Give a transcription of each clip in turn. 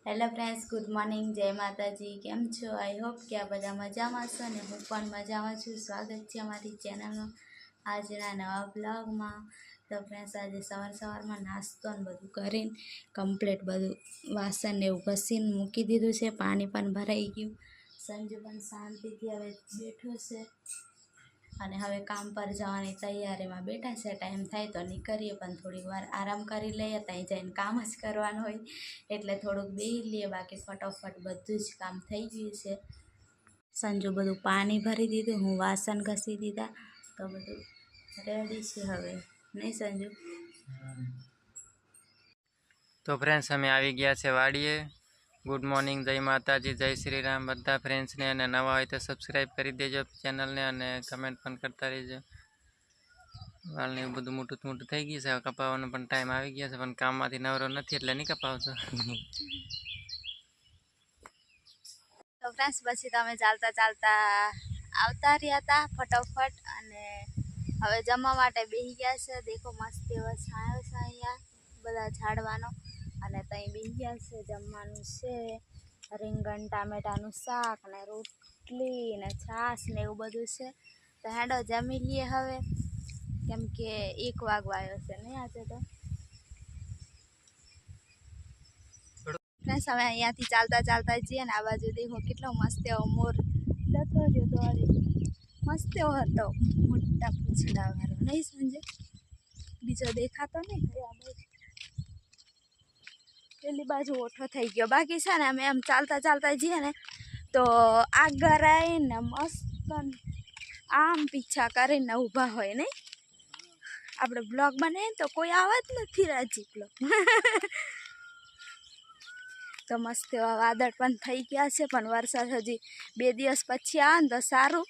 Hello friends, good morning, જય માતાજી. કેમ છો? આઈ હોપ કે આ બધા મજામાં છો ને હું પણ મજામાં છું. સ્વાગત છે અમારી ચેનલમાં આજના નવા બ્લોગમાં. તો ફ્રેન્ડ્સ, આજે સવારમાં નાસ્તો ને બધું કરીને કમ્પ્લીટ બધું વાસણ ને એવું ઘસીને મૂકી દીધું છે. પાણી પણ ભરાઈ ગયું. સંજુ પણ શાંતિથી હવે બેઠો છે અને હવે કામ પર જવાની તૈયારીમાં બેઠા છે. ટાઈમ થાય તો નીકળીએ, પણ થોડીક વાર આરામ કરી લઈએ. ત્યાં જઈને કામ જ કરવાનું હોય એટલે થોડુંક બેસી લઈએ. બાકી ફટોફટ બધું જ કામ થઈ ગયું છે. સંજુ બધું પાણી ભરી દીધું, હું વાસણ ઘસી દીધા, તો બધું રેડી છે હવે, નહીં સંજુ? તો ફ્રેન્ડ્સ, અમે આવી ગયા છે વાડીએ. ગુડ મોર્નિંગ, જય માતાજી, જય શ્રી રામ બધા ફ્રેન્ડ્સને. અને નવા હોય તો સબસ્ક્રાઈબ કરી દેજો ચેનલને અને કમેન્ટ પણ કરતા રહેજો. વાળને એવું બધું મોટું થઈ ગયું છે. હવે કપાવવાનો પણ ટાઈમ આવી ગયા છે, પણ કામમાંથી નવરો નથી એટલે નહીં કપાવતો. તો ફ્રેન્ડ્સ, પછી તમે ચાલતા આવતા રહ્યા હતા ફટોફટ, અને હવે જમવા માટે બેસી ગયા છે. દેખો મસ્ત એવો છાંયો છે અહીંયા બધા ઝાડવાનો, અને ત્યાં બેસી ગયા છે. જમવાનું છે રીંગણ ટામેટાનું શાક ને રોટલી ને છાશ ને એવું બધું છે. તો હેડો જમી લઈએ હવે, કેમ કે 1 વાગવા આવ્યો છે નહીં આજે તો. ફ્રેન્ડ્સ, હવે અહીંયાથી ચાલતા જઈએ ને આ બાજુ દેખો કેટલો મસ્ત એવો મોર જતો રહ્યો દોડી. મસ્ત એવો હતો, મોટા પૂંછડા વાળો, નહીં સમજે? બીજો દેખાતો નહીં કયા બાજુ, પેલી બાજુ ઓઠો થઈ ગયો. બાકી છે ને અમે એમ ચાલતા જઈએ ને તો આગળ આવીને મસ્ત આમ પીછા કરીને ઊભા હોય, નહીં? આપણે બ્લોગ બનાવીએ તો કોઈ આવે જ નથી રાજી બ્લોગ. તો મસ્ત એવા વાદળ પણ થઈ ગયા છે, પણ વરસાદ હજી 2 દિવસ પછી આવે ને તો સારું.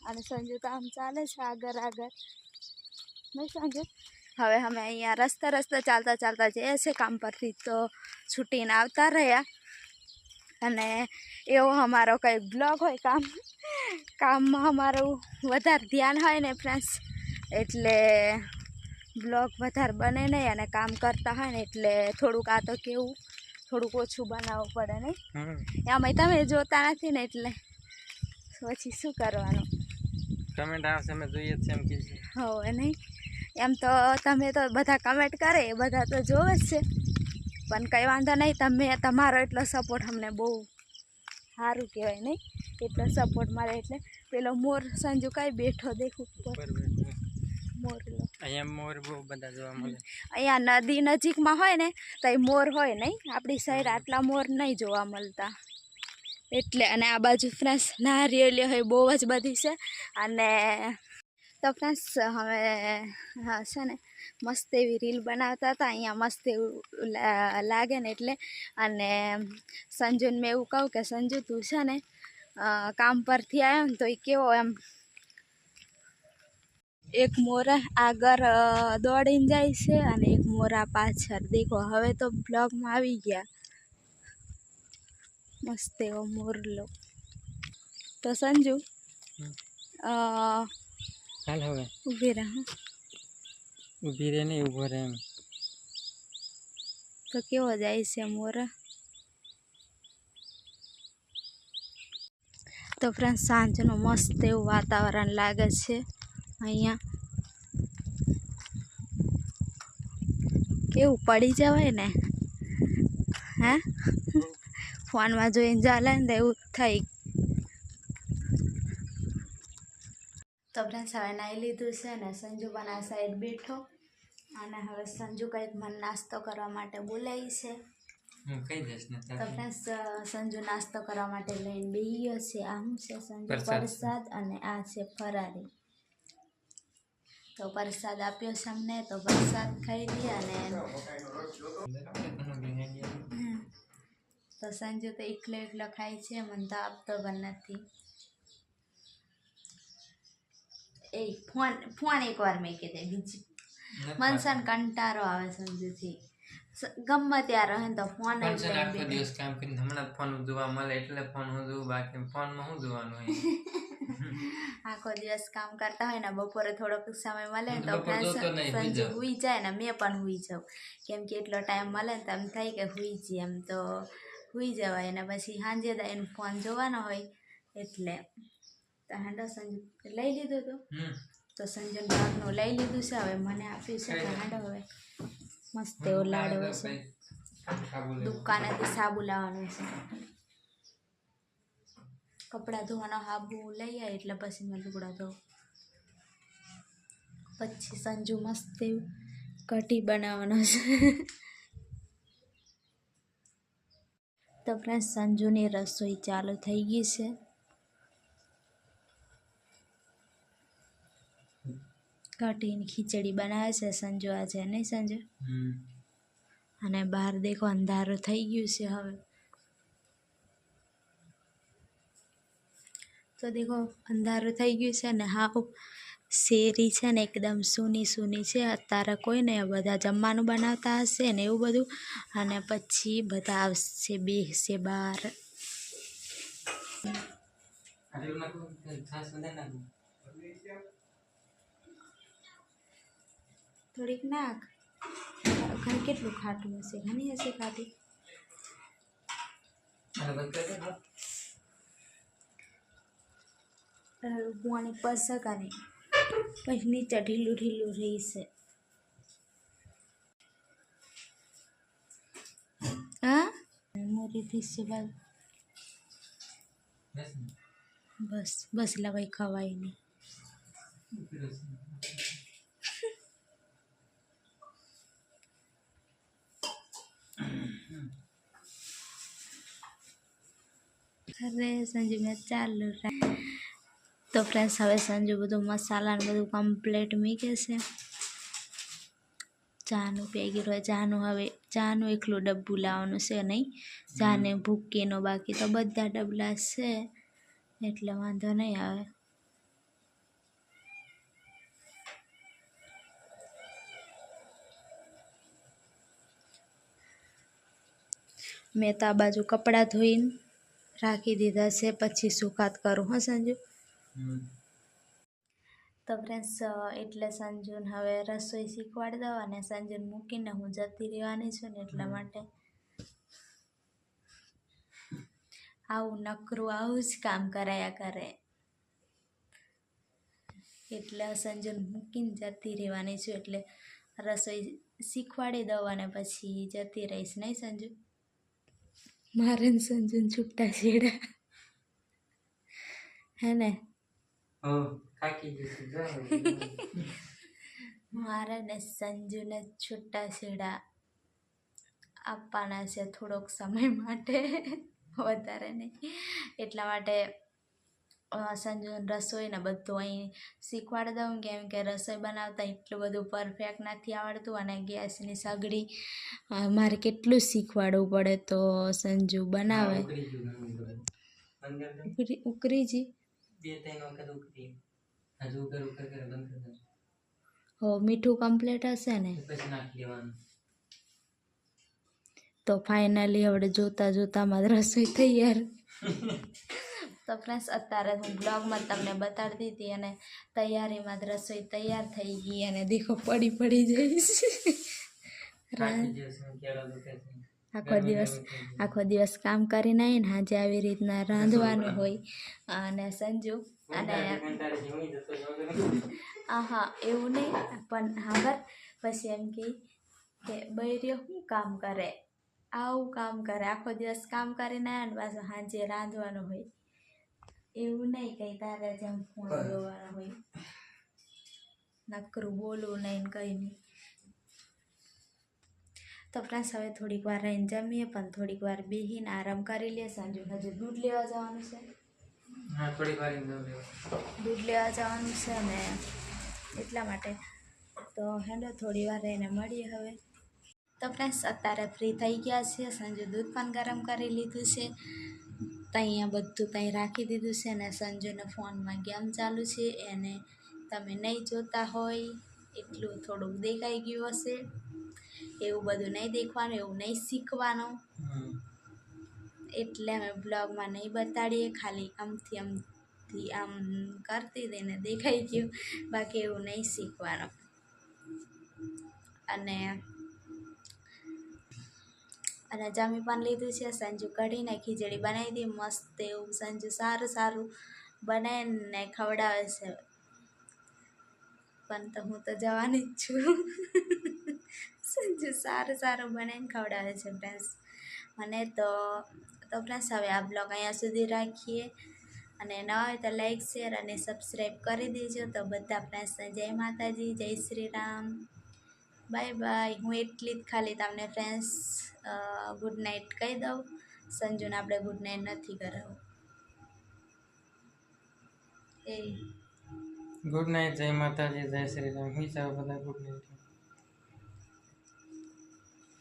અને સંજુ તો આમ ચાલે છે આગળ, નહીં સંજુ? હવે અમે અહીંયા રસ્તા ચાલતા જઈએ છીએ કામ પરથી, તો છૂટીને આવતા રહ્યા. અને એવો અમારો કંઈ બ્લોગ હોય, કામમાં અમારું વધારે ધ્યાન હોય ને ફ્રેન્ડ્સ, એટલે બ્લોગ વધારે બને નહીં. અને કામ કરતા હોય ને એટલે થોડુંક આ તો કેવું થોડુંક ઓછું બનાવવું પડે, નહીં? એમાં તમે જોતા નથી ને એટલે પછી શું કરવાનું? કમેન્ટ આવશે, અમે જોઈએ છે એમ કે હવે નહીં, એમ તો તમે તો બધા કમેન્ટ કરે એ બધા તો જોવે જ છે, પણ કંઈ વાંધો નહીં. તમારો એટલો સપોર્ટ અમને બહુ સારું કહેવાય, નહીં? એટલો સપોર્ટ મળે એટલે. પેલો મોર સંજુ કાંઈ બેઠો દેખું મોરલો. અહીંયા મોર બહુ બધા જોવા મળે. અહીંયા નદી નજીકમાં હોય ને તો એ મોર હોય, નહીં? આપણી સાઈડ આટલા મોર નહીં જોવા મળતા એટલે. અને આ બાજુ ફ્રેન્ડ્સ નારિયેળીઓ હોય બહુ જ બધી છે. અને તો ફ્રેન્ડ્સ, હવે છે ને મસ્ત એવી રીલ બનાવતા હતા અહીંયા, મસ્ત એવું લાગે ને એટલે. અને સંજુને મેં એવું કહું કે સંજુ તું છે ને કામ પરથી આવ્યો ને તો એ કેવો એમ એક મોરા આગળ દોડીને જાય છે અને એક મોરા પાછળ. દેખો હવે તો બ્લોગમાં આવી ગયા મસ્ત એવો મોરલો. તો સંજુ હાલ હવે ઊભી રહે, ઊભી રહે નહીં, ઊભો રહે એમ. તો કેવો જાય છે મોરા? તો ફ્રેન્ડ, સાંજનું મસ્ત એવું વાતાવરણ લાગે છે અહીંયા. કેવું પડી જવાય ને, હે? ફોનમાં જોઈને ચાલે ને એવું થઈ. તો ફ્રેન્ડ્સ, હવે નાહી લીધું છે ને સંજુ પણ આ સાઈડ બેઠો, અને હવે સંજુ કંઈક મને નાસ્તો કરવા માટે બોલાવી છે. તો ફ્રેન્ડ્સ, સંજુ નાસ્તો કરવા માટે લઈને બેસી ગયો છે. આ શું છે સંજુ? પ્રસાદ. અને આ છે ફરારી. તો પ્રસાદ આપ્યો છે અમને, તો પ્રસાદ ખાઈ લઈએ. અને તો સંજુ તો એકલો ખાય છે, મને તો આપતો પણ નથી. એ ફોન એકવાર મેં કીધે, બીજી મનસાન કંટારો આવે સંજુથી. ગમે ત્યારે હે ને તો ફોન પણ છે ને જ આખો લઈને દિવસ કામ કરીને હમણાં ફોન જોવા મળે એટલે ફોન હું જોઉં, બાકી ફોનમાં શું જોવાનું હોય. આખો દિવસ કામ કરતા હોય ને બપોરે થોડોક સમય મળે ને હું તો તો બપોર જોતો નહીં, હુઈ સંજુ જાઉં. હુઈ જાય ને મેં પણ હુઈ જાઉં, કેમ કે એટલો ટાઈમ મળે ને તો એમ થાય કે હુઈ જઈએ, એમ તો હુઈ જવાય ને પછી સાંજે એને ફોન જોવાનો હોય એટલે. તો હાંડો સંજુ લઈ લીધું હતું, તો સંજુ ભાગનું લઈ લીધું છે, હવે મને આપ્યું છે. તો હાંડો હવે મસ્ત એવો લાડવો છે, દુકાનેથી સાબુ લાવવાનું છે, કપડાં ધોવાનો સાબુ લઈ આવે એટલે પછી મેં લુગડા ધોઉં. પછી સંજુ મસ્ત એવું કઢી બનાવવાનો છે. તો ફ્રેન્ડ સંજુની રસોઈ ચાલુ થઈ ગઈ છે. કઢીની ખીચડી બનાવે છે સંજુ આજે, નહીં સંજુ? અને બહાર દેખો અંધારું થઈ ગયું છે હવે. તો દેખો અંધારું થઈ ગયું છે ને હા શેરી છે ને એકદમ સૂની સૂની છે. અત્યારે કોઈ નહીં, બધા જમવાનું બનાવતા હશે ને એવું બધું, અને પછી બધા આવશે બેસશે બહાર. થોડીક નાખ, ઘર કેટલું ખાટું હશે, ઘણી હશે ખાટી. પાણી પર શકાને પછી નીચે ઢીલું ઢીલું રહીશે. હા મોરીથી છે ભાઈ, બસ બસ લા ભાઈ ખવાય નહીં. અરે સંજુ મેં ચાલુ તો ફ્રેન્ડ્સ હવે સંજુ બધું મસાલા ને બધું કમ્પ્લીટ મૂકે છે. ચાનું પેગી હોય, ચાનું હવે ચાનું એકલું ડબ્બું લાવવાનું છે નહીં, ચાને ભૂકીનો, બાકી તો બધા ડબલા છે એટલે વાંધો નહીં આવે. મેં તો આ બાજુ કપડાં ધોઈને રાખી દીધા છે, પછી સુકાત કરું. હા સંજુ? તો ફ્રેન્ડ્સ એટલે સંજુને હવે રસોઈ શીખવાડી દઉં, અને સંજુને મૂકીને હું જતી રહેવાની છું ને એટલા માટે આવું નકરું આવું જ કામ કરાયા કરે. એટલે સંજુને મૂકીને જતી રહેવાની છું, એટલે રસોઈ શીખવાડી દઉં અને પછી જતી રહીશ. નહીં સંજુ? મારે ને સંજુને છૂટા છેડા હે ને? મારે ને સંજુને છૂટા છેડા આપવાના છે થોડોક સમય માટે, વધારે નહીં. એટલા માટે સંજુને રસોઈ ને બધું અહીં શીખવાડી દઉં, કેમ કે રસોઈ બનાવતા એટલું બધું પરફેક્ટ નથી આવડતું, અને ગેસની સગડી મારે કેટલું શીખવાડવું પડે તો સંજુ બનાવે. ઉકરી જી હો, મીઠું કમ્પ્લીટ હશે ને તો ફાઇનલી હવે જોતા જોતામાં રસોઈ તૈયાર. તો ફ્રેન્ડ્સ અત્યારે હું બ્લોગમાં તમને બતાડી દીધી, અને તૈયારીમાં જ રસોઈ તૈયાર થઈ ગઈ, અને દેખો પડી જઈશ. આખો દિવસ કામ કરીને આવીને આજે આવી રીતના રાંધવાનું હોય. અને સંજુ અને હા એવું નહીં, પણ હા પછી એમ કે બૈરીઓ શું કામ કરે, આવું કામ કરે, આખો દિવસ કામ કરીને આવ્યા ને પાછું સાંજે રાંધવાનું હોય. એવું નહીં કંઈ તારે જેમ ફોન જોવાનો હોય, નકરું બોલવું નહીં કંઈ નહીં. તો ફ્રેન્ડ્સ હવે થોડીક વાર રહીને જમીએ, પણ થોડીક વાર બેસીને આરામ કરી લે. સંજુ હજુ દૂધ લેવા જવાનું છે. દૂધ લેવા જવાનું છે ને એટલા માટે તો હેડો થોડી વાર રહીને મળીએ હવે. તો ફ્રેન્ડ્સ અત્યારે ફ્રી થઈ ગયા છે. સંજુ દૂધ પણ ગરમ કરી લીધું છે, ત્યાં બધું ત્યાં રાખી દીધું છે, ને સંજુને ફોનમાં ગેમ ચાલુ છે, એને તમે નહીં જોતા હોય એટલું થોડુંક દેખાઈ ગયું હશે. એવું બધું નહીં દેખવાનું, એવું નહીં શીખવાનું, એટલે અમે બ્લોગમાં નહીં બતાડીએ. ખાલી આમથી આમ કરતી હતી ને દેખાઈ ગયું, બાકી એવું નહીં શીખવાનું. અને જમી પણ લીધું છે. સંજુ કઢીને ખીચડી બનાવી હતી મસ્ત એવું. સંજુ સારું બનાવીને ખવડાવે છે, પણ તો હું તો જવાની જ છું. સંજુ સારું બનાવીને ખવડાવે છે ફ્રેન્ડ્સ મને. તો ફ્રેન્ડ્સ હવે આ બ્લોગ અહીંયા સુધી રાખીએ, અને ન હોય તો લાઈક શેર અને સબસ્ક્રાઈબ કરી દેજો. તો બધા ફ્રેન્ડ્સને જય માતાજી, જય શ્રી રામ, બાય બાય. હું એટલી જ ખાલી તમને ફ્રેન્ડ્સ ગુડ નાઇટ કહી દઉં. સંજુને આપણે ગુડ નાઇટ નથી કરાવું. ગુડ નાઇટ, જય માતાજી, જય શ્રી રામ. બધા ગુડ નાઇટ.